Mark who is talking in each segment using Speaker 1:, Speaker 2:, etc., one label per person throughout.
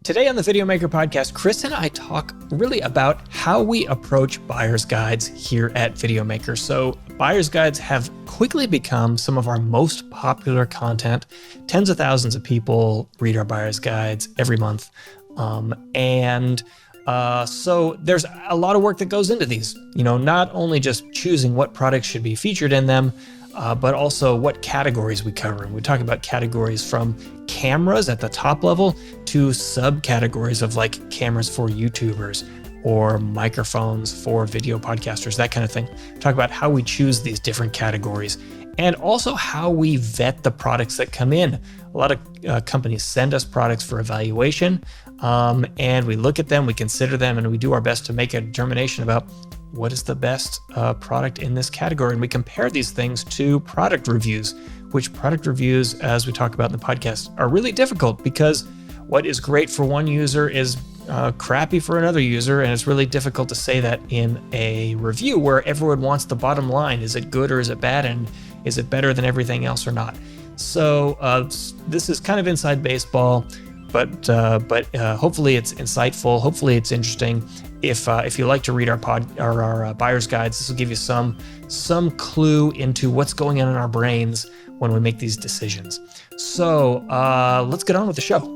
Speaker 1: Today on the Videomaker podcast, Chris and I talk really about how we approach buyer's guides here at Videomaker. So buyer's guides have quickly become some of our most popular content. Tens of thousands of people read our buyer's guides every month. So there's a lot of work that goes into these, not only just choosing what products should be featured in them, but also what categories we cover. And we talk about categories from cameras at the top level to subcategories of like cameras for YouTubers or microphones for video podcasters, that kind of thing. Talk about how we choose these different categories and also how we vet the products that come in. A lot of companies send us products for evaluation, and we look at them, we consider them, and we do our best to make a determination about what is the best product in this category. And we compare these things to product reviews, which product reviews, as we talk about in the podcast, are really difficult because what is great for one user is crappy for another user. And it's really difficult to say that in a review where everyone wants the bottom line. Is it good or is it bad? And is it better than everything else or not? So this is kind of inside baseball, but hopefully it's insightful. Hopefully it's interesting. If you like to read our buyer's guides, this will give you some clue into what's going on in our brains when we make these decisions. So let's get on with the show.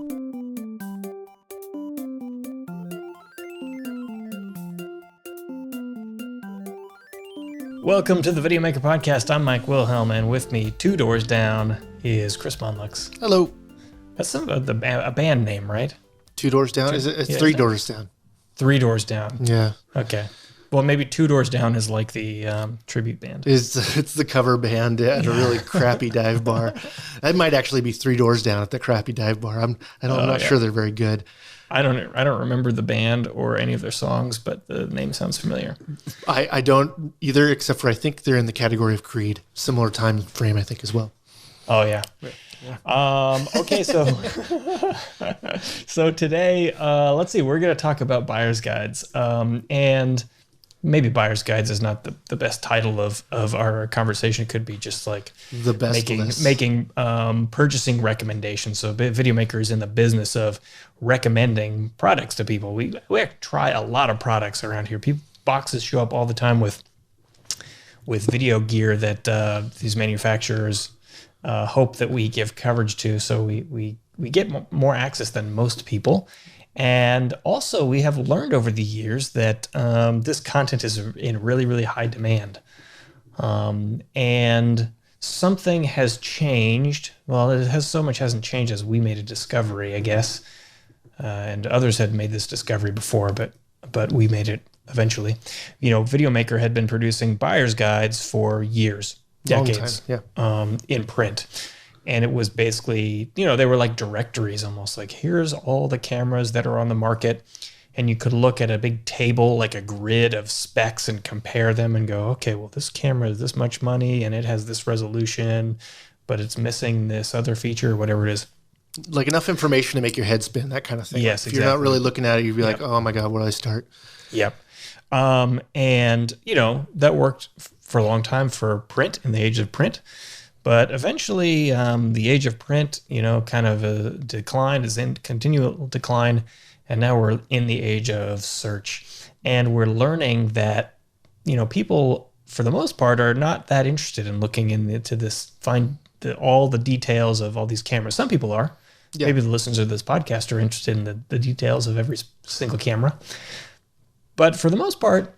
Speaker 1: Welcome to the Videomaker podcast. I'm Mike Wilhelm, and with me, 2 doors down, is Chris Monlux.
Speaker 2: Hello.
Speaker 1: That's a band name, right?
Speaker 2: 2 doors down? It's 3 doors down.
Speaker 1: 3 doors down.
Speaker 2: Yeah.
Speaker 1: Okay. Well, maybe 2 doors down is like the tribute band.
Speaker 2: It's the cover band at a really crappy dive bar. That might actually be 3 doors down at the crappy dive bar. I'm not sure they're very good.
Speaker 1: I don't remember the band or any of their songs, but the name sounds familiar.
Speaker 2: I don't either, except for I think they're in the category of Creed. Similar time frame, I think, as well.
Speaker 1: Oh, yeah. Okay, so today, let's see, we're going to talk about buyer's guides. And maybe buyer's guides is not the best title of our conversation. It could be just like
Speaker 2: the best
Speaker 1: making purchasing recommendations. So Videomaker is in the business of recommending products to people. We try a lot of products around here. Boxes show up all the time with video gear that these manufacturers hope that we give coverage to, so we get more access than most people. And also we have learned over the years that this content is in really, really high demand. And something has changed. Well, so much hasn't changed as we made a discovery, I guess. And others had made this discovery before, but we made it eventually. Videomaker had been producing buyer's guides for years. Decades, in print. And it was basically, they were like directories almost, like here's all the cameras that are on the market. And you could look at a big table, like a grid of specs, and compare them and go, okay, well, this camera is this much money and it has this resolution, but it's missing this other feature, whatever it is.
Speaker 2: Like enough information to make your head spin, that kind of thing.
Speaker 1: Yes,
Speaker 2: if
Speaker 1: exactly.
Speaker 2: You're not really looking at it, you'd be like, oh my God, where do I start?
Speaker 1: Yep. And that worked for a long time for print, in the age of print. But eventually, the age of print, kind of declined, is in continual decline. And now we're in the age of search. And we're learning that, people, for the most part, are not that interested in looking into this, all the details of all these cameras. Some people are. Yeah. Maybe the listeners of this podcast are interested in the details of every single camera. But for the most part,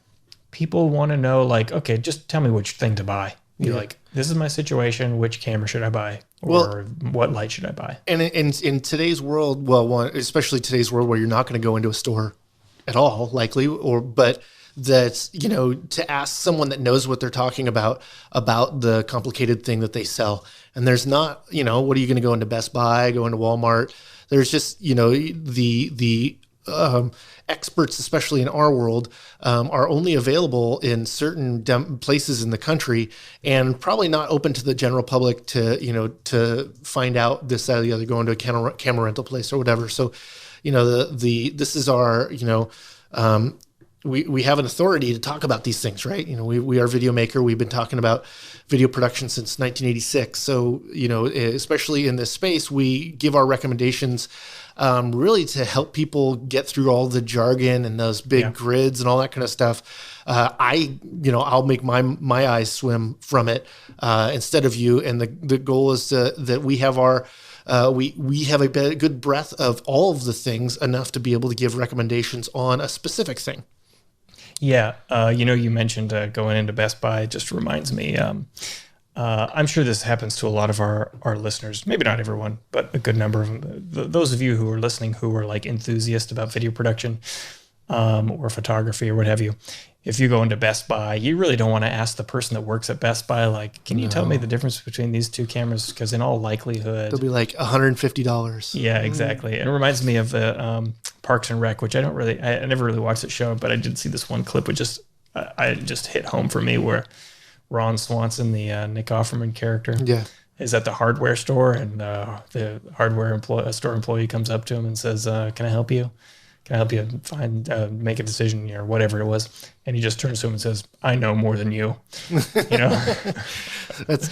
Speaker 1: people want to know, like, okay, just tell me which thing to buy. You're like, this is my situation. Which camera should I buy? Or what light should I buy? And
Speaker 2: in today's world, especially today's world where you're not going to go into a store at all, likely, but that's, to ask someone that knows what they're talking about the complicated thing that they sell. And there's not, what are you going to go into Best Buy, go into Walmart? There's just, the experts, especially in our world, are only available in certain places in the country, and probably not open to the general public to find out this, that, or the other, go into a camera rental place or whatever. So, this is our, we have an authority to talk about these things, right? We are Videomaker. We've been talking about video production since 1986. So, especially in this space, we give our recommendations really to help people get through all the jargon and those big grids and all that kind of stuff. I'll make my eyes swim from it instead of you. And the goal is that we have we have a good breadth of all of the things, enough to be able to give recommendations on a specific thing.
Speaker 1: Yeah. You mentioned going into Best Buy. It just reminds me, I'm sure this happens to a lot of our listeners, maybe not everyone, but a good number of them. Those of you who are listening who are like enthusiasts about video production or photography or what have you, if you go into Best Buy, you really don't want to ask the person that works at Best Buy, like, can you tell me the difference between these two cameras? Because in all likelihood,
Speaker 2: they'll be like $150.
Speaker 1: Yeah, exactly. And it reminds me of the Parks and Rec, which I never really watched the show, but I did see this one clip which just hit home for me, where Ron Swanson, the Nick Offerman character, is at the hardware store, and the hardware store employee comes up to him and says, "Can I help you? Can I help you make a decision or whatever it was?" And he just turns to him and says, "I know more than you."
Speaker 2: That's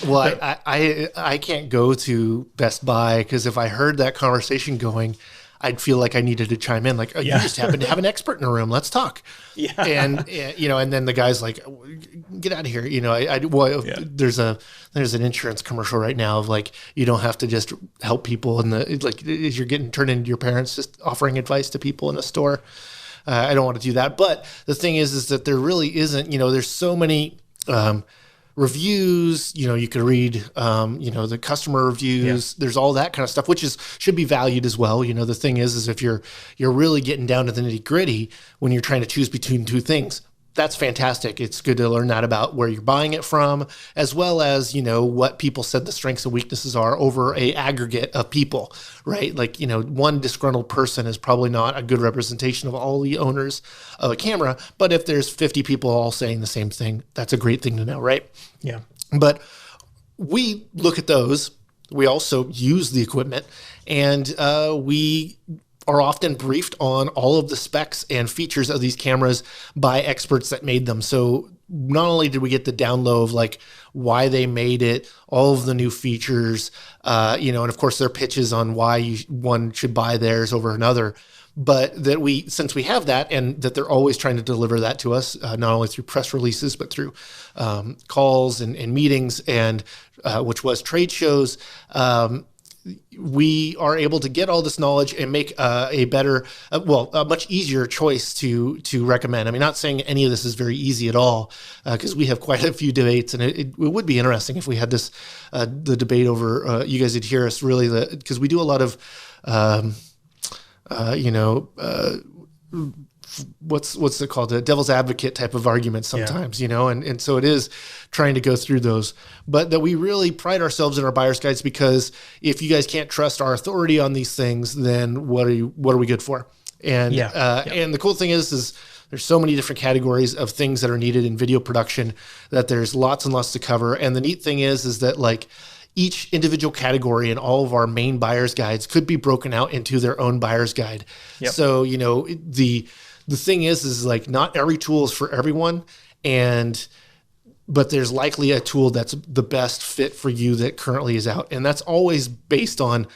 Speaker 2: I can't go to Best Buy, because if I heard that conversation going, I'd feel like I needed to chime in, like, you just happen to have an expert in the room. Let's talk. Yeah. And then the guy's like, get out of here. There's an insurance commercial right now of like, you don't have to just help people. And as you're getting turned into your parents, just offering advice to people in a store. I don't want to do that. But the thing is that there really isn't, there's so many, reviews, you could read, the customer reviews. There's all that kind of stuff, which should be valued as well. The thing is if you're really getting down to the nitty gritty when you're trying to choose between two things, that's fantastic. It's good to learn that about where you're buying it from, as well as, what people said the strengths and weaknesses are over a aggregate of people, right? Like, one disgruntled person is probably not a good representation of all the owners of a camera, but if there's 50 people all saying the same thing, that's a great thing to know, right?
Speaker 1: Yeah.
Speaker 2: But we look at those. We also use the equipment, and we are often briefed on all of the specs and features of these cameras by experts that made them. So not only did we get the down low of like why they made it, all of the new features, and of course their pitches on why one should buy theirs over another, but that since we have that, and that they're always trying to deliver that to us, not only through press releases, but through calls and meetings, and which was trade shows, we are able to get all this knowledge and make a better, a much easier choice to recommend. I mean, not saying any of this is very easy at all, because we have quite a few debates, and it would be interesting if we had this, the debate over, you guys would hear us really, because we do a lot of, what's it called? The devil's advocate type of argument sometimes, and so it is trying to go through those, but that we really pride ourselves in our buyer's guides, because if you guys can't trust our authority on these things, then what are we good for? And, and the cool thing is there's so many different categories of things that are needed in video production that there's lots and lots to cover. And the neat thing is that like, each individual category in all of our main buyer's guides could be broken out into their own buyer's guide. Yep. So, the thing is like not every tool is for everyone, but there's likely a tool that's the best fit for you that currently is out. And that's always based on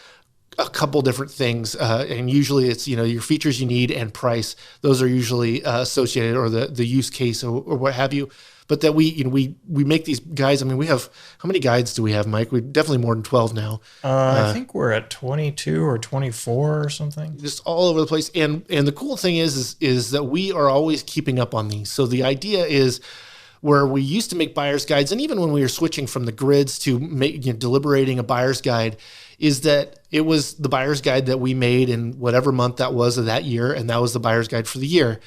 Speaker 2: a couple different things. And usually it's, your features you need and price. Those are usually associated, or the use case or what have you. But that we make these guides. I mean, we have, how many guides do we have, Mike? We definitely more than 12 now.
Speaker 1: I think we're at 22 or 24 or something.
Speaker 2: Just all over the place. And the cool thing is that we are always keeping up on these. So the idea is, where we used to make buyer's guides, and even when we were switching from the grids to deliberating a buyer's guide, is that it was the buyer's guide that we made in whatever month that was of that year, and that was the buyer's guide for the year.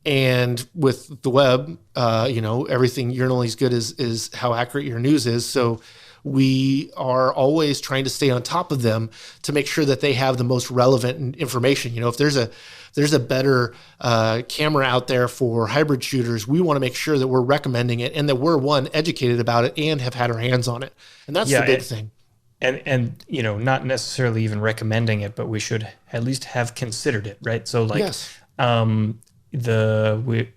Speaker 2: And with the web, everything, you're only as good as how accurate your news is. So we are always trying to stay on top of them to make sure that they have the most relevant information. If there's a better camera out there for hybrid shooters, we want to make sure that we're recommending it, and that we're educated about it and have had our hands on it. And that's the big thing.
Speaker 1: And not necessarily even recommending it, but we should at least have considered it, right? So like,
Speaker 2: yes.
Speaker 1: We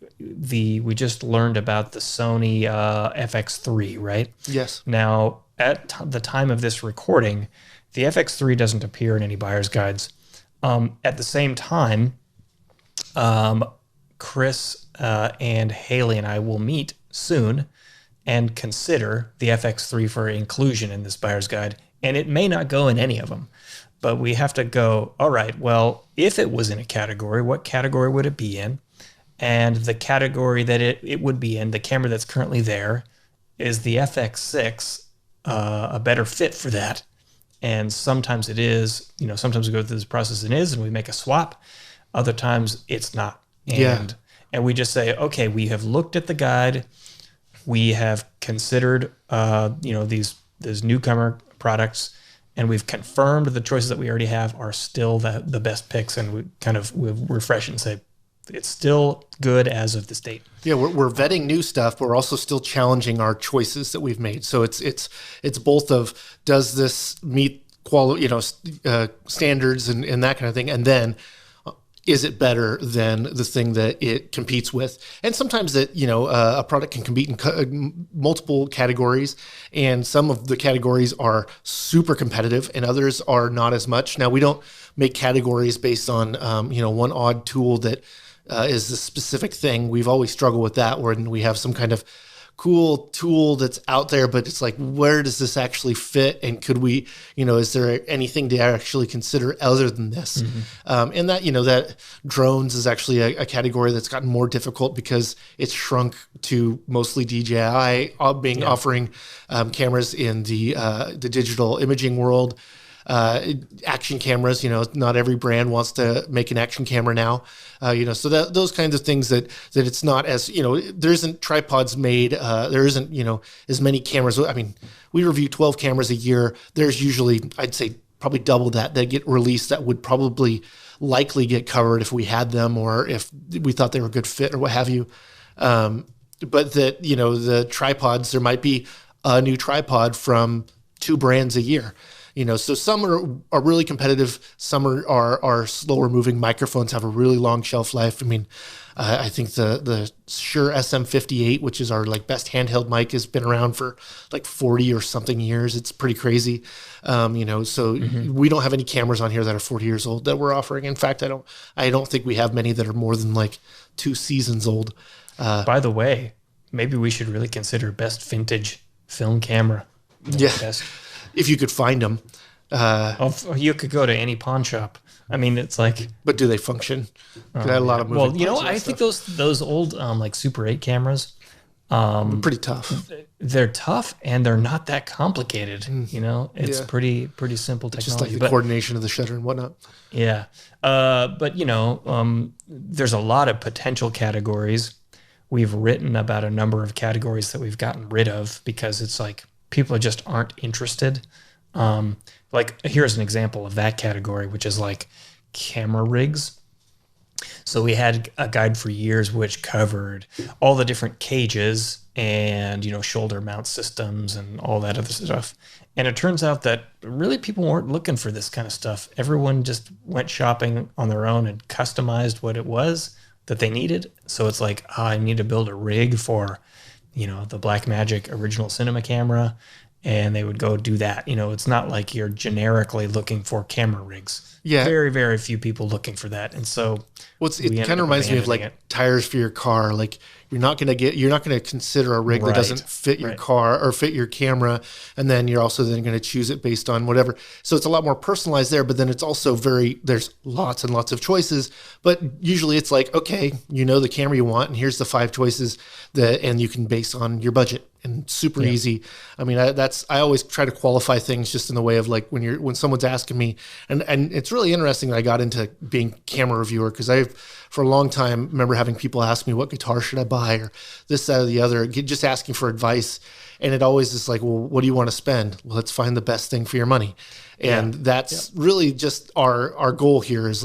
Speaker 1: just learned about the Sony FX3, right?
Speaker 2: Yes.
Speaker 1: Now, at the time of this recording, the FX3 doesn't appear in any buyer's guides. At the same time, Chris and Haley and I will meet soon and consider the FX3 for inclusion in this buyer's guide. And it may not go in any of them, but we have to go, all right, well, if it was in a category, what category would it be in? And the category that it would be in, the camera that's currently there, is the FX6 a better fit for that? And sometimes it is, sometimes we go through this process and we make a swap. Other times it's not. And we just say, okay, we have looked at the guide. We have considered, these newcomer products, and we've confirmed the choices that we already have are still the best picks. And we refresh it and say, it's still good as of this date.
Speaker 2: Yeah, we're vetting new stuff, but we're also still challenging our choices that we've made. So it's both of, does this meet quality, standards and that kind of thing, and then is it better than the thing that it competes with? And sometimes that a product can compete in multiple categories, and some of the categories are super competitive, and others are not as much. Now, we don't make categories based on one odd tool that is the specific thing. We've always struggled with that, when we have some kind of cool tool that's out there, but it's like, where does this actually fit? And could we, is there anything to actually consider other than this? And that, that drones is actually a category that's gotten more difficult because it's shrunk to mostly DJI offering cameras in the digital imaging world. Action cameras, not every brand wants to make an action camera now, so those kinds of things that it's not as, there isn't tripods made, there isn't, as many cameras. I mean, we review 12 cameras a year. There's usually, I'd say probably double that get released that would probably likely get covered if we had them, or if we thought they were a good fit or what have you. But that, the tripods, there might be a new tripod from 2 brands a year. So some are really competitive. Some are slower moving. Microphones have a really long shelf life. I mean, I think the Shure SM58, which is our best handheld mic, has been around for 40 or something years. It's pretty crazy. So we don't have any cameras on here that are 40 years old that we're offering. In fact, I don't think we have many that are more than 2 seasons old.
Speaker 1: By the way, maybe we should really consider best vintage film camera.
Speaker 2: Best. If you could find them.
Speaker 1: You could go to any pawn shop. I mean, it's like...
Speaker 2: But do they function? I had a lot of moving parts.
Speaker 1: I think those old Super 8 cameras...
Speaker 2: pretty tough.
Speaker 1: They're tough, and they're not that complicated. It's pretty simple technology.
Speaker 2: Just like the coordination of the shutter and whatnot.
Speaker 1: Yeah. But, there's a lot of potential categories. We've written about a number of categories that we've gotten rid of because it's people just aren't interested. Here's an example of that category, which is camera rigs. So we had a guide for years which covered all the different cages and, shoulder mount systems and all that other stuff. And it turns out that really people weren't looking for this kind of stuff. Everyone just went shopping on their own and customized what it was that they needed. So it's I need to build a rig for the Blackmagic original cinema camera, and they would go do that. It's not like you're generically looking for camera rigs. Yeah. Very, very few people looking for that. And so
Speaker 2: it kind of reminds me of tires for your car. You're not going to consider a rig that doesn't fit your car or fit your camera. And then you're also then going to choose it based on whatever. So it's a lot more personalized there, but then it's also there's lots and lots of choices, but usually it's okay, the camera you want, and here's the 5 choices and you can base on your budget. And super easy. I mean, I always try to qualify things just in the way of when someone's asking me, and it's really interesting that I got into being camera reviewer, because for a long time remember having people ask me, what guitar should I buy, or this, that, or the other, just asking for advice. And it always is well, what do you want to spend? Well, let's find the best thing for your money. And that's really just our goal here is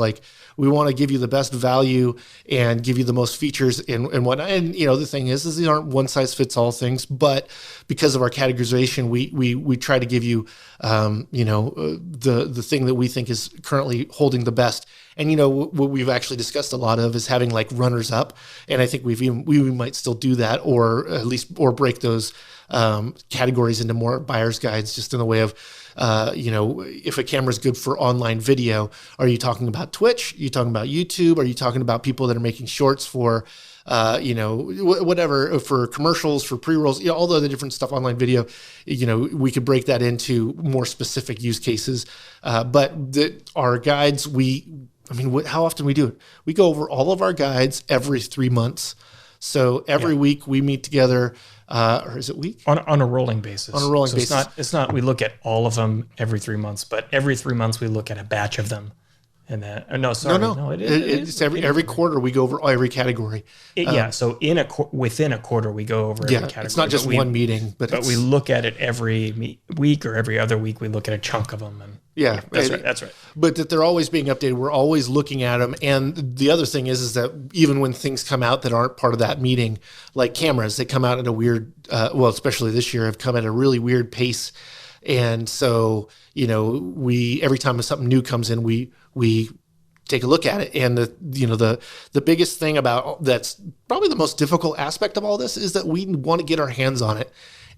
Speaker 2: we want to give you the best value and give you the most features and whatnot. And, the thing is these aren't one size fits all things, but because of our categorization, we try to give you, the thing that we think is currently holding the best. And, what we've actually discussed a lot of is having runners up. And I think we might still do that, or at least break those categories into more buyer's guides, just in the way of, if a camera is good for online video, are you talking about Twitch? Are you talking about YouTube? Are you talking about people that are making shorts for, whatever, for commercials, for pre-rolls, all the other different stuff, online video, we could break that into more specific use cases. But our guides, how often we do it? We go over all of our guides every 3 months. So every week we meet together, or is it week?
Speaker 1: On a rolling basis.
Speaker 2: On a rolling basis.
Speaker 1: It's not we look at all of them every 3 months, but every 3 months we look at a batch of them. And then, no, it is
Speaker 2: every quarter we go over every category.
Speaker 1: So within a quarter we go over every category.
Speaker 2: It's not just one meeting, but
Speaker 1: we look at it every week or every other week. We look at a chunk of them. And that's right.
Speaker 2: But that they're always being updated. We're always looking at them. And the other thing is that even when things come out that aren't part of that meeting, like cameras, they come out at a weird, especially this year, have come at a really weird pace. And so, every time something new comes in, we take a look at it. And the biggest thing about that's probably the most difficult aspect of all this is that we want to get our hands on it.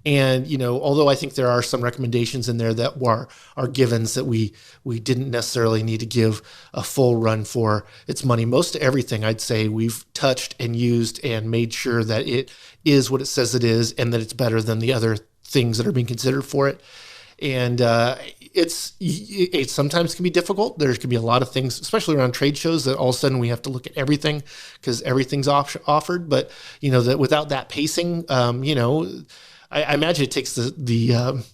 Speaker 2: And, although I think there are some recommendations in there that are givens that we didn't necessarily need to give a full run for its money, most everything I'd say we've touched and used and made sure that it is what it says it is and that it's better than the other things that are being considered for it. And it sometimes can be difficult. There can be a lot of things, especially around trade shows, that all of a sudden we have to look at everything because everything's offered. But that without that pacing, I imagine it takes the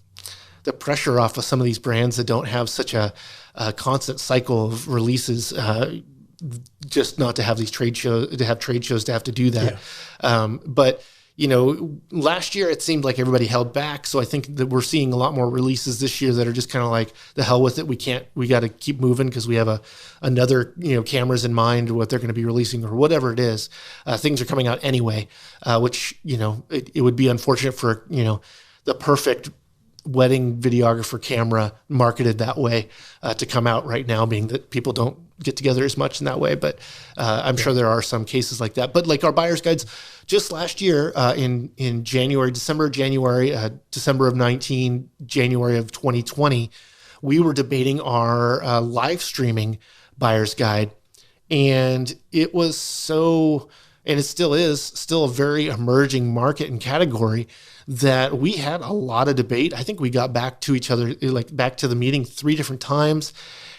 Speaker 2: pressure off of some of these brands that don't have such a constant cycle of releases. Just not to have these trade shows, to have to do that. Yeah. But last year it seemed like everybody held back. So I think that we're seeing a lot more releases this year that are just kind of like, the hell with it. We got to keep moving because we have another, cameras in mind, what they're going to be releasing or whatever it is. Things are coming out anyway, which, it would be unfortunate for, the perfect wedding videographer camera marketed that way to come out right now, being that people don't get together as much in that way. But I'm sure there are some cases like that. But like our buyer's guides, just last year in December of 19, January of 2020, we were debating our live streaming buyer's guide. And it was and it still is a very emerging market and category that we had a lot of debate. I think we got back to each other, back to the meeting 3 different times.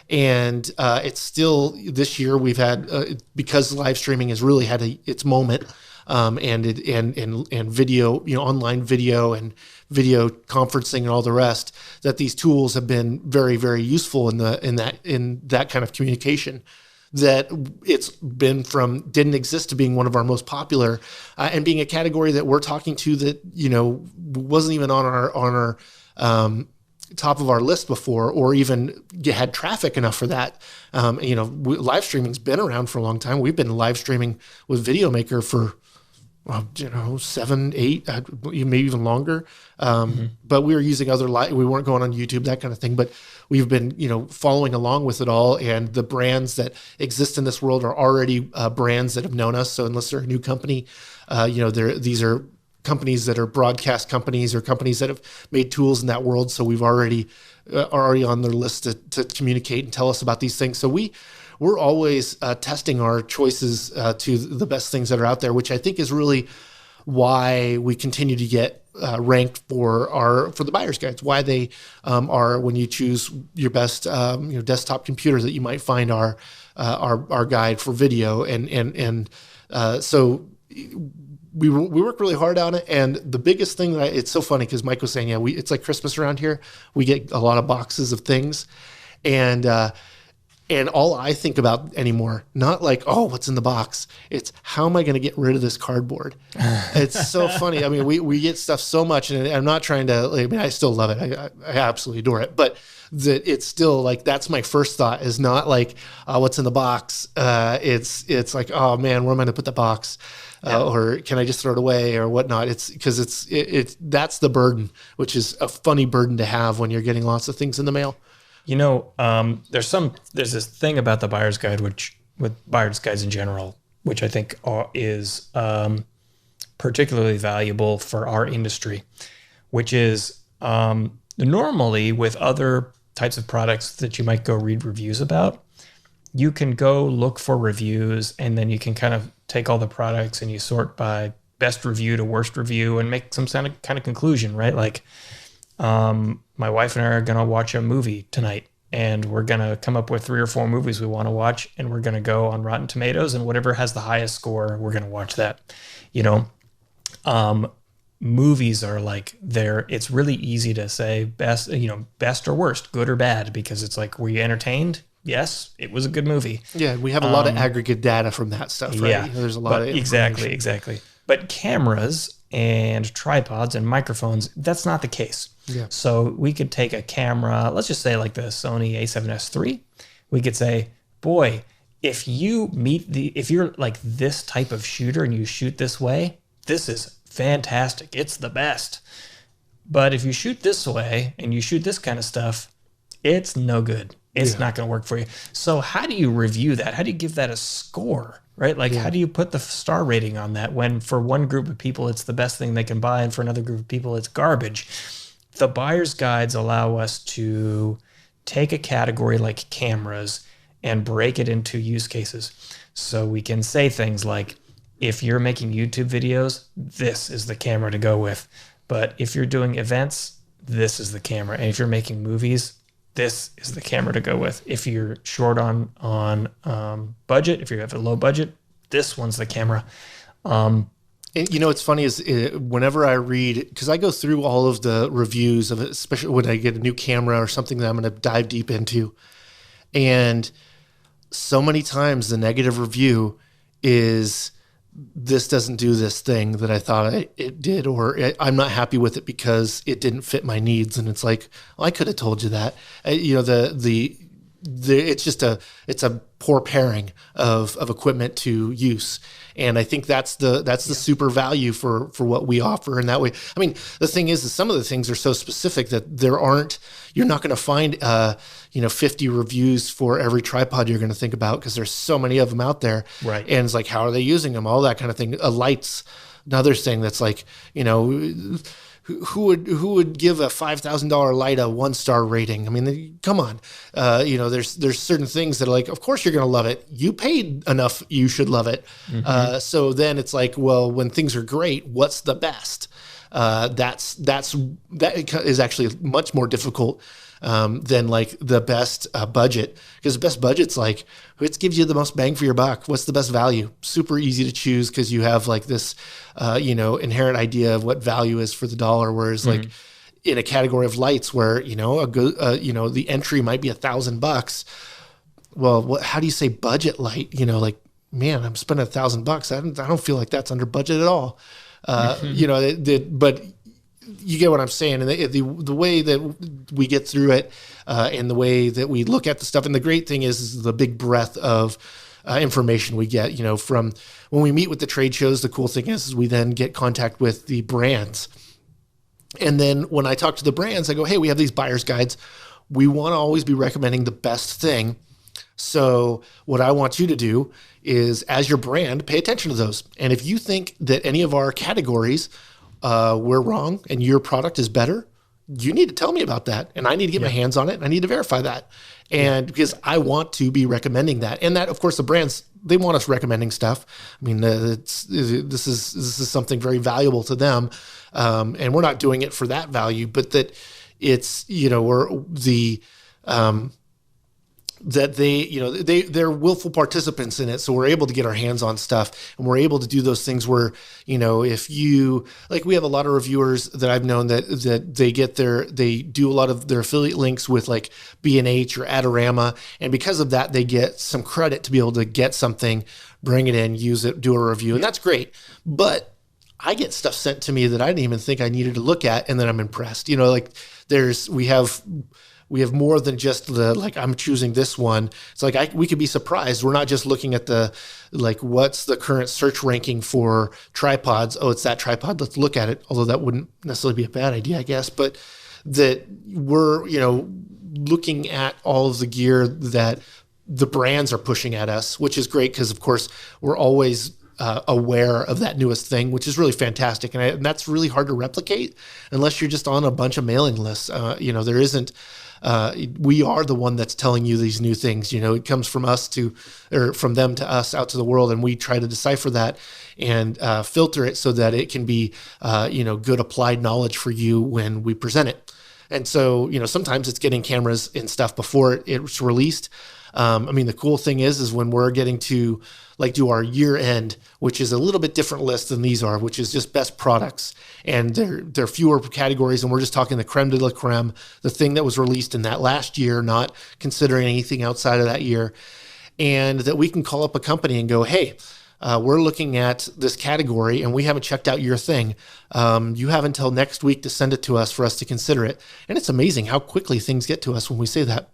Speaker 2: And it's still, this year we've had, because live streaming has really had its moment, and video, online video and video conferencing and all the rest, that these tools have been very, very useful in that kind of communication. That it's been from didn't exist to being one of our most popular, and being a category that we're talking to that wasn't even on our top of our list before, or even had traffic enough for that. Live streaming's been around for a long time. We've been live streaming with Videomaker for 7, 8, maybe even longer. But we were using we weren't going on YouTube, that kind of thing. But we've been, following along with it all. And the brands that exist in this world are already brands that have known us. So unless they're a new company, these are companies that are broadcast companies or companies that have made tools in that world. So we've already on their list to communicate and tell us about these things. So we're always testing our choices to the best things that are out there, which I think is really why we continue to get ranked for the buyer's guides. Why they are, when you choose your best desktop computer, that you might find our guide for video, and so we work really hard on it. And the biggest thing it's so funny because Mike was saying, it's like Christmas around here. We get a lot of boxes of things, and all I think about anymore, not like, what's in the box? It's how am I going to get rid of this cardboard? It's so funny. I mean, we get stuff so much, and I'm not trying to, I still love it. I absolutely adore it. But it's still like, that's my first thought, is not like, what's in the box? It's like, oh man, where am I going to put the box? Or can I just throw it away or whatnot? It's because that's the burden, which is a funny burden to have when you're getting lots of things in the mail.
Speaker 1: There's this thing about the buyer's guide, with buyer's guides in general, which I think is particularly valuable for our industry, which is, Normally, with other types of products that you might go read reviews about, you can go look for reviews, and then you can kind of take all the products and you sort by best review to worst review and make some kind of conclusion, right? Like, my wife and I are going to watch a movie tonight, and we're going to come up with 3 or 4 movies we want to watch, and we're going to go on Rotten Tomatoes, and whatever has the highest score, we're going to watch that. Movies are like it's really easy to say best or worst, good or bad, because it's like, were you entertained? Yes, it was a good movie.
Speaker 2: Yeah, we have a lot of aggregate data from that stuff, right?
Speaker 1: Yeah,
Speaker 2: There's a lot of
Speaker 1: exactly. But cameras and tripods and microphones, that's not the case.
Speaker 2: Yeah.
Speaker 1: So we could take a camera, let's just say like the Sony a7S III. We could say, boy, if you're like this type of shooter and you shoot this way, this is fantastic. It's the best. But if you shoot this way and you shoot this kind of stuff, it's no good. It's not going to work for you. So how do you review that? How do you give that a score, right? Like, how do you put the star rating on that when for one group of people it's the best thing they can buy, and for another group of people it's garbage? The buyer's guides allow us to take a category like cameras and break it into use cases. So we can say things like, if you're making YouTube videos, this is the camera to go with. But if you're doing events, this is the camera. And if you're making movies, this is the camera to go with. If you're short on budget, if you have a low budget, this one's the camera.
Speaker 2: And what's funny is whenever I read, because I go through all of the reviews of it, especially when I get a new camera or something that I'm going to dive deep into. And so many times the negative review is, this doesn't do this thing that I thought it did, or I'm not happy with it because it didn't fit my needs. And it's like, well, I could have told you that. It's a poor pairing of equipment to use. And I think that's the super value for what we offer in that way. I mean, the thing is some of the things are so specific that you're not going to find 50 reviews for every tripod you're going to think about, because there's so many of them out there.
Speaker 1: Right.
Speaker 2: And it's like, how are they using them? All that kind of thing. Lights, another thing that's like, who would give a $5,000 light a 1-star rating? I mean, come on. There's certain things that are like, of course you're going to love it. You paid enough, you should love it. Mm-hmm. So then it's like, well, when things are great, what's the best? That is actually much more difficult than like the best budget, because the best budget's like, it gives you the most bang for your buck. What's the best value? Super easy to choose because you have like this, inherent idea of what value is for the dollar. Whereas like in a category of lights where, the entry might be $1,000. Well, how do you say budget light? Man, I'm spending $1,000. I don't feel like that's under budget at all. But you get what I'm saying. And the way that we get through it and the way that we look at the stuff. And the great thing is the big breadth of information we get, from when we meet with the trade shows. The cool thing is we then get contact with the brands. And then when I talk to the brands, I go, hey, we have these buyer's guides. We want to always be recommending the best thing. So what I want you to do is, as your brand, pay attention to those. And if you think that any of our categories we're wrong and your product is better, you need to tell me about that. And I need to get my hands on it, and I need to verify that. And because I want to be recommending that. And that, of course, the brands, they want us recommending stuff. I mean, this is something very valuable to them. And we're not doing it for that value, but that it's, that they're willful participants in it. So we're able to get our hands on stuff, and we're able to do those things where, if you, like, we have a lot of reviewers that I've known that they do a lot of their affiliate links with like B&H or Adorama. And because of that, they get some credit to be able to get something, bring it in, use it, do a review. And that's great. But I get stuff sent to me that I didn't even think I needed to look at. And then I'm impressed, we have more than just I'm choosing this one. It's like we could be surprised. We're not just looking at what's the current search ranking for tripods. Oh, it's that tripod. Let's look at it. Although that wouldn't necessarily be a bad idea, I guess. But that we're, looking at all of the gear that the brands are pushing at us, which is great because, of course, we're always aware of that newest thing, which is really fantastic. And that's really hard to replicate unless you're just on a bunch of mailing lists. There isn't, we are the one that's telling you these new things. It comes from from them to us out to the world. And we try to decipher that and filter it so that it can be, good applied knowledge for you when we present it. And so, sometimes it's getting cameras and stuff before it's released. The cool thing is when we're getting to do our year end, which is a little bit different list than these are, which is just best products. And there are fewer categories. And we're just talking the creme de la creme, the thing that was released in that last year, not considering anything outside of that year. And that we can call up a company and go, hey, we're looking at this category and we haven't checked out your thing. You have until next week to send it to us for us to consider it. And it's amazing how quickly things get to us when we say that.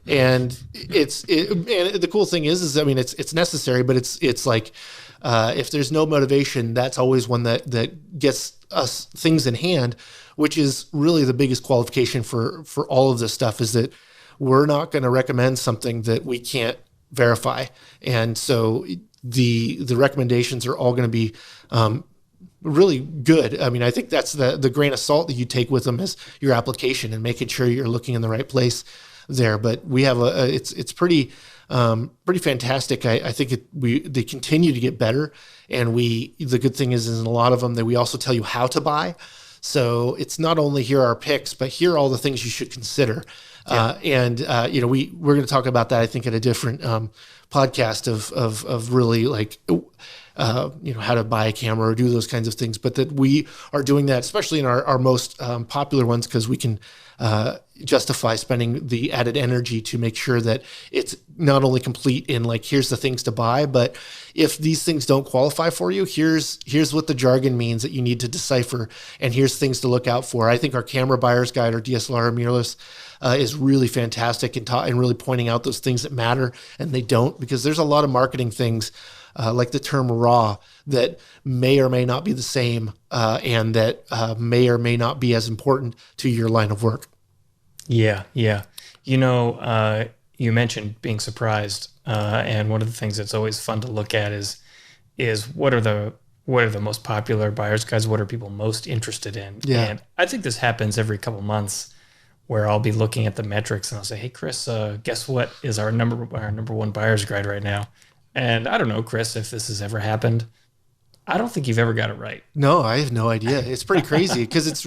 Speaker 2: And and the cool thing is it's necessary, but it's like, if there's no motivation, that's always one that gets us things in hand, which is really the biggest qualification for all of this stuff, is that we're not going to recommend something that we can't verify. And so the recommendations are all going to be, really good. I think that's the grain of salt that you take with them is your application and making sure you're looking in the right place there. But we have it's pretty fantastic. I think they continue to get better, and the good thing is in a lot of them that we also tell you how to buy. So it's not only here are our picks, but here are all the things you should consider. Yeah. We're going to talk about that, I think, at a different podcast of really how to buy a camera or do those kinds of things, but that we are doing that, especially in our most popular ones, because we can justify spending the added energy to make sure that it's not only complete in here's the things to buy, but if these things don't qualify for you, here's what the jargon means that you need to decipher, and here's things to look out for. I think our camera buyer's guide, or DSLR mirrorless, is really fantastic and really pointing out those things that matter and they don't, because there's a lot of marketing things like the term RAW that may or may not be the same and that may or may not be as important to your line of work.
Speaker 1: Yeah. You mentioned being surprised, and one of the things that's always fun to look at is what are the most popular buyer's guides? What are people most interested in?
Speaker 2: Yeah.
Speaker 1: And I think this happens every couple months, where I'll be looking at the metrics and I'll say, hey, Chris, guess what is our number one buyer's guide right now? And I don't know, Chris, if this has ever happened. I don't think you've ever got it right.
Speaker 2: No, I have no idea. It's pretty crazy because it's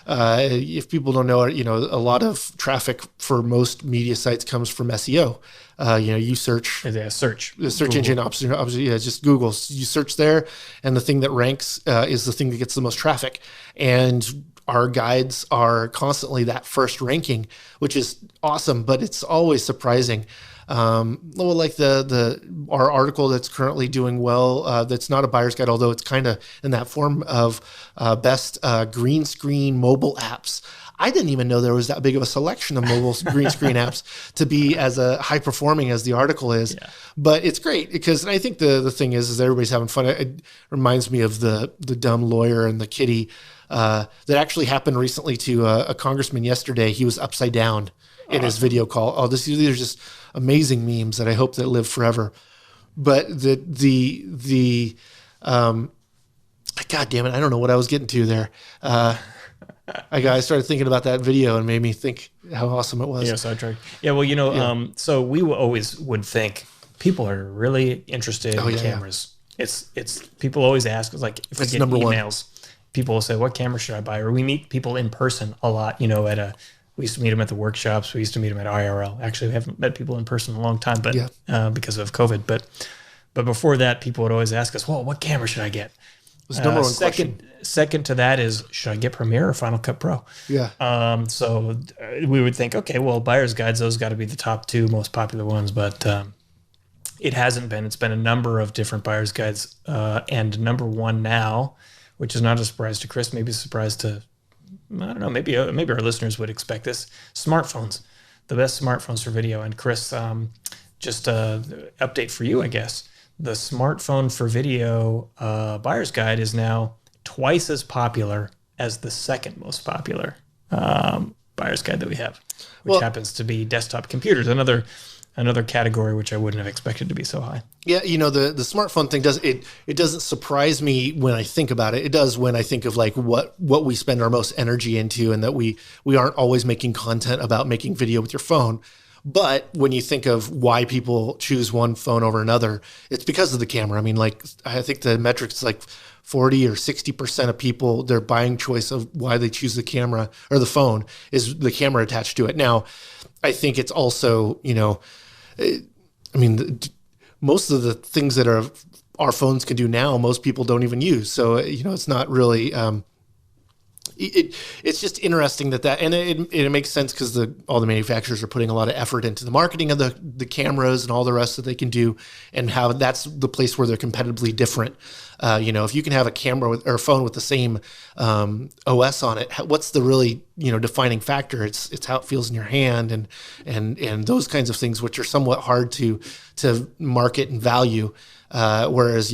Speaker 2: if people don't know, a lot of traffic for most media sites comes from SEO. You search
Speaker 1: the search
Speaker 2: Google. Engine obviously, just Google. You search there, and the thing that ranks is the thing that gets the most traffic. And our guides are constantly that first ranking, which is awesome, but it's always surprising. Like our article that's currently doing well, that's not a buyer's guide, although it's kind of in that form of best green screen mobile apps. I didn't even know there was that big of a selection of mobile green screen apps to be as high performing as the article is. Yeah. But it's great because I think the thing is everybody's having fun. It reminds me of the dumb lawyer and the kitty that actually happened recently to a congressman yesterday. He was upside down in his video call. Oh, these are just amazing memes that I hope that live forever. But the God damn it, I don't know what I was getting to there. I started thinking about that video and made me think how awesome it was.
Speaker 1: Yeah, sidetrack. Yeah, well, so we always would think people are really interested in cameras. Yeah. It's people always ask, like, if we get emails, people will say, what camera should I buy? Or we meet people in person a lot, we used to meet them at the workshops. We used to meet them at IRL. Actually, we haven't met people in person in a long time, but because of COVID. But before that, people would always ask us, well, what camera should I get?
Speaker 2: It was number one question.
Speaker 1: Second to that is, should I get Premiere or Final Cut Pro?
Speaker 2: Yeah.
Speaker 1: So we would think, okay, well, buyer's guides, those got to be the top two most popular ones, but it hasn't been. It's been a number of different buyer's guides, and number one now, which is not a surprise to Chris, maybe a surprise to, I don't know, maybe our listeners would expect this. Smartphones, the best smartphones for video. And Chris, just an update for you, I guess. The smartphone for video buyer's guide is now twice as popular as the second most popular buyer's guide that we have, which happens to be desktop computers. Another another category which I wouldn't have expected to be so high.
Speaker 2: Yeah, the smartphone thing it doesn't surprise me when I think about it. It does when I think of like what we spend our most energy into, and that we aren't always making content about making video with your phone. But when you think of why people choose one phone over another, it's because of the camera. I mean, like, I think the metrics like 40 or 60% of people, their buying choice of why they choose the camera or the phone is the camera attached to it. Now, I think it's also, most of the things that our phones can do now, most people don't even use. So, it's not really, it's just interesting that and it makes sense because all the manufacturers are putting a lot of effort into the marketing of the cameras and all the rest that they can do, and how that's the place where they're competitively different. If you can have a camera or a phone with the same OS on it, what's the really defining factor? It's how it feels in your hand and those kinds of things, which are somewhat hard to market and value. Whereas,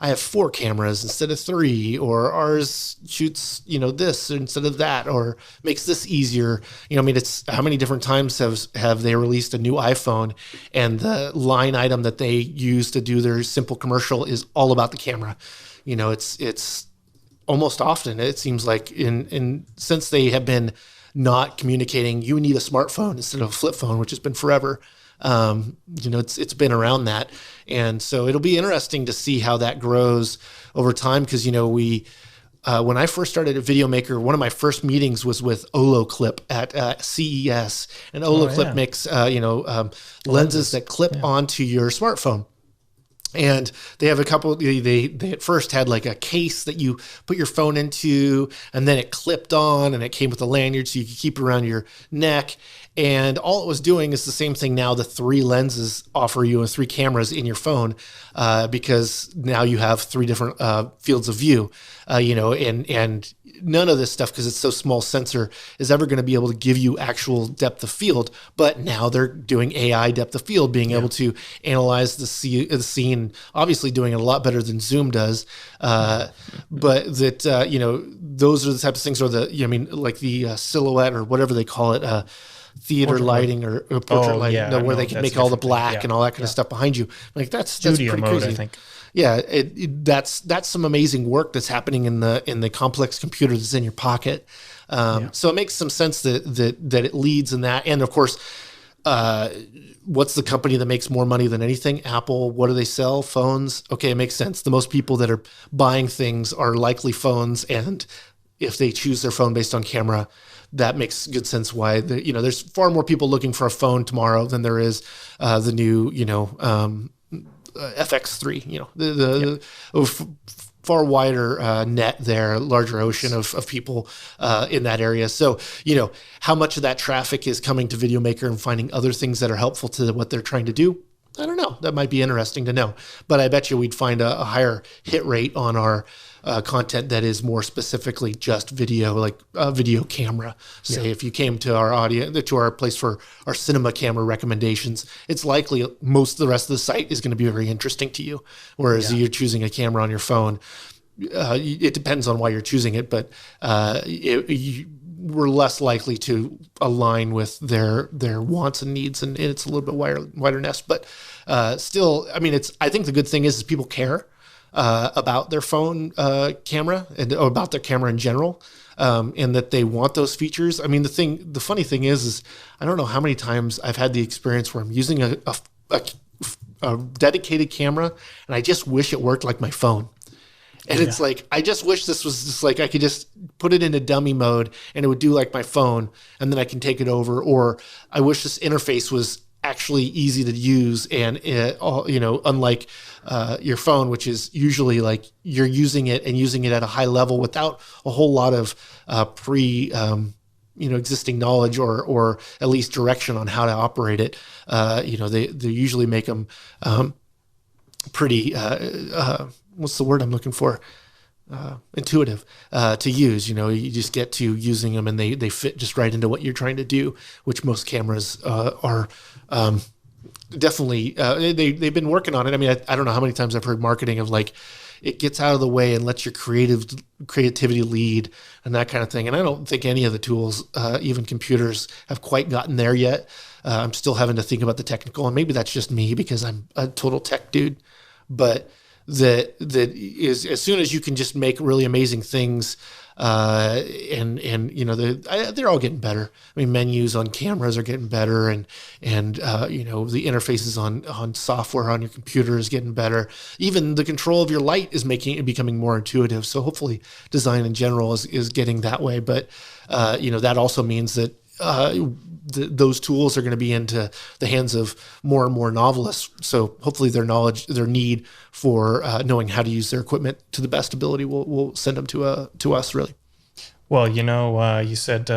Speaker 2: I have 4 cameras instead of 3, or ours shoots, this instead of that, or makes this easier. It's how many different times have they released a new iPhone, and the line item that they use to do their simple commercial is all about the camera. It's almost often, it seems like since they have been not communicating, you need a smartphone instead of a flip phone, which has been forever. It's been around that. And so it'll be interesting to see how that grows over time. Cause when I first started at Videomaker, one of my first meetings was with Clip at CES, and Clip makes, lenses that clip onto your smartphone. And they have a couple, they at first had like a case that you put your phone into, and then it clipped on, and it came with a lanyard so you could keep it around your neck. And all it was doing is the same thing now. The 3 lenses offer you 3 cameras in your phone, because now you have 3 different fields of view, and none of this stuff, because it's so small sensor, is ever going to be able to give you actual depth of field. But now they're doing AI depth of field, being able to analyze the scene, obviously doing it a lot better than Zoom does. But that, those are the types of things, or like the silhouette or whatever they call it, theater portrait lighting or portrait lighting, where they can make all the black and all that kind of stuff behind you. Like that's
Speaker 1: studio
Speaker 2: pretty
Speaker 1: mode,
Speaker 2: crazy.
Speaker 1: I think.
Speaker 2: Yeah, that's some amazing work that's happening in the complex computer that's in your pocket. So it makes some sense that it leads in that. And of course, what's the company that makes more money than anything? Apple. What do they sell? Phones. Okay, it makes sense. The most people that are buying things are likely phones, and if they choose their phone based on camera, that makes good sense why there's far more people looking for a phone tomorrow than there is the new FX3. The far wider net there, larger ocean of people in that area. So how much of that traffic is coming to Videomaker and finding other things that are helpful to what they're trying to do? I don't know. That might be interesting to know. But I bet you we'd find a higher hit rate on our content that is more specifically just video, like a video camera. Say if you came to our audience, to our place for our cinema camera recommendations, it's likely most of the rest of the site is going to be very interesting to you. Whereas you're choosing a camera on your phone, it depends on why you're choosing it, but we're less likely to align with their wants and needs, and it's a little bit wider nest. But still, I think the good thing is people care about their phone camera or about their camera in general, and that they want those features. The funny thing is I don't know how many times I've had the experience where I'm using a dedicated camera, and I just wish it worked like my phone. And it's like, I just wish this was just like, I could just put it into dummy mode and it would do like my phone, and then I can take it over. Or I wish this interface was actually easy to use, and unlike your phone, which is usually like you're using it at a high level without a whole lot of existing knowledge or at least direction on how to operate it. They usually make them pretty what's the word I'm looking for? Intuitive to use. You just get to using them, and they fit just right into what you're trying to do, which most cameras are definitely. They've been working on it. I don't know how many times I've heard marketing of like, it gets out of the way and lets your creativity lead and that kind of thing. And I don't think any of the tools, even computers, have quite gotten there yet. I'm still having to think about the technical, and maybe that's just me because I'm a total tech dude. But that is, as soon as you can just make really amazing things, and they're all getting better. I mean, menus on cameras are getting better, and the interfaces on software on your computer is getting better. Even the control of your light is becoming more intuitive. So hopefully, design in general is getting that way. But that also means that those tools are going to be into the hands of more and more novelists. So hopefully their need for knowing how to use their equipment to the best ability will send them to us, really.
Speaker 1: Well, you said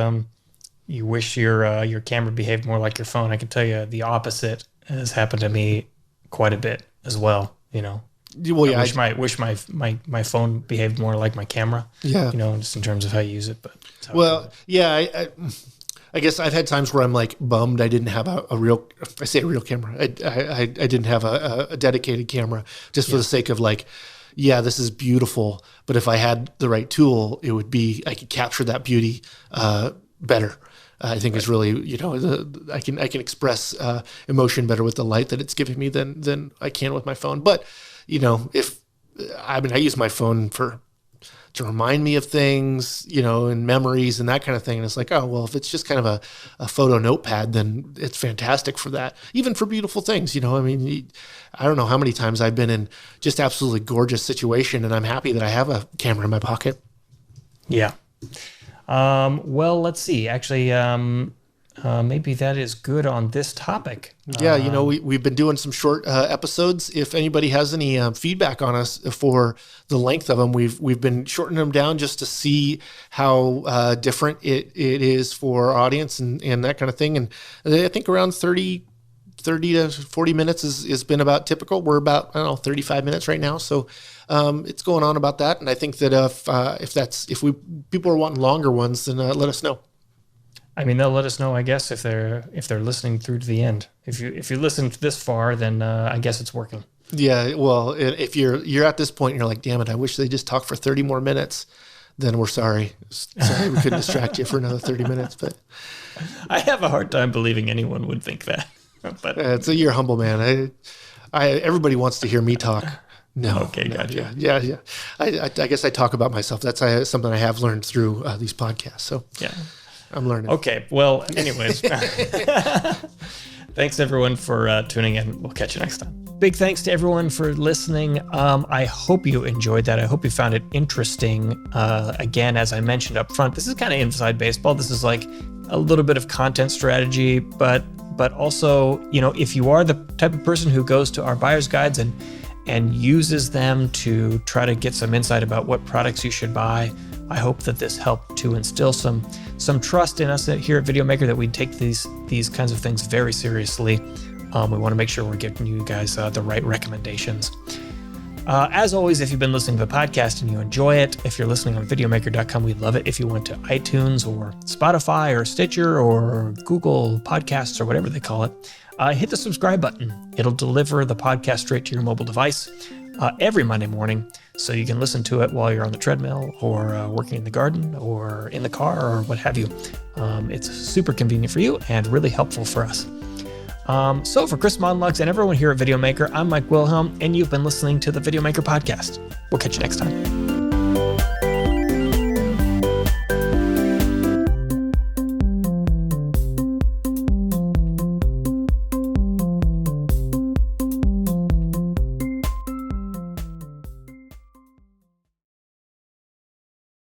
Speaker 1: you wish your camera behaved more like your phone. I can tell you the opposite has happened to me quite a bit as well. Well, yeah, I wish my phone behaved more like my camera.
Speaker 2: Yeah.
Speaker 1: Just in terms of how you use it. But
Speaker 2: I guess I've had times where I'm like bummed I didn't have a real camera. I didn't have a dedicated camera just for the sake of like, yeah, this is beautiful. But if I had the right tool, I could capture that beauty better. I think is really, I can express emotion better with the light that it's giving me than I can with my phone. But, I use my phone to remind me of things, and memories and that kind of thing. And it's like, oh, well, if it's just kind of a photo notepad, then it's fantastic for that. Even for beautiful things, I don't know how many times I've been in just absolutely gorgeous situation, and I'm happy that I have a camera in my pocket.
Speaker 1: Yeah. Well, let's see. Actually, maybe that is good on this topic.
Speaker 2: Yeah, we've been doing some short episodes. If anybody has any feedback on us for the length of them, we've been shortening them down just to see how different it is for our audience and that kind of thing. And I think around 30 to 40 minutes has been about typical. We're about, 35 minutes right now. So it's going on about that. And I think that if people are wanting longer ones, then let us know.
Speaker 1: I mean, they'll let us know, I guess, if they're listening through to the end. If you listened this far, then I guess it's working.
Speaker 2: Yeah, well, if you're at this point and you're like, damn it, I wish they just talked for 30 more minutes, then we're sorry. Sorry we couldn't distract you for another 30 minutes. But
Speaker 1: I have a hard time believing anyone would think that. But
Speaker 2: you're humble, man. Everybody wants to hear me talk. No.
Speaker 1: Okay, gotcha.
Speaker 2: Yeah. I guess I talk about myself. That's something I have learned through these podcasts. So yeah. I'm learning.
Speaker 1: Okay. Well, anyways, thanks everyone for tuning in. We'll catch you next time. Big thanks to everyone for listening. I hope you enjoyed that. I hope you found it interesting. Again, as I mentioned up front, this is kind of inside baseball. This is like a little bit of content strategy, but also, if you are the type of person who goes to our buyer's guides and uses them to try to get some insight about what products you should buy, I hope that this helped to instill some trust in us here at Videomaker, that we take these kinds of things very seriously. We want to make sure we're giving you guys the right recommendations. As always, if you've been listening to the podcast and you enjoy it, if you're listening on videomaker.com, we'd love it if you went to iTunes or Spotify or Stitcher or Google Podcasts or whatever they call it. Hit the subscribe button. It'll deliver the podcast straight to your mobile device every Monday morning, so you can listen to it while you're on the treadmill or working in the garden or in the car or what have you. It's super convenient for you and really helpful for us. So for Chris Monlugs and everyone here at Videomaker, I'm Mike Wilhelm, and you've been listening to the Videomaker podcast. We'll catch you next time.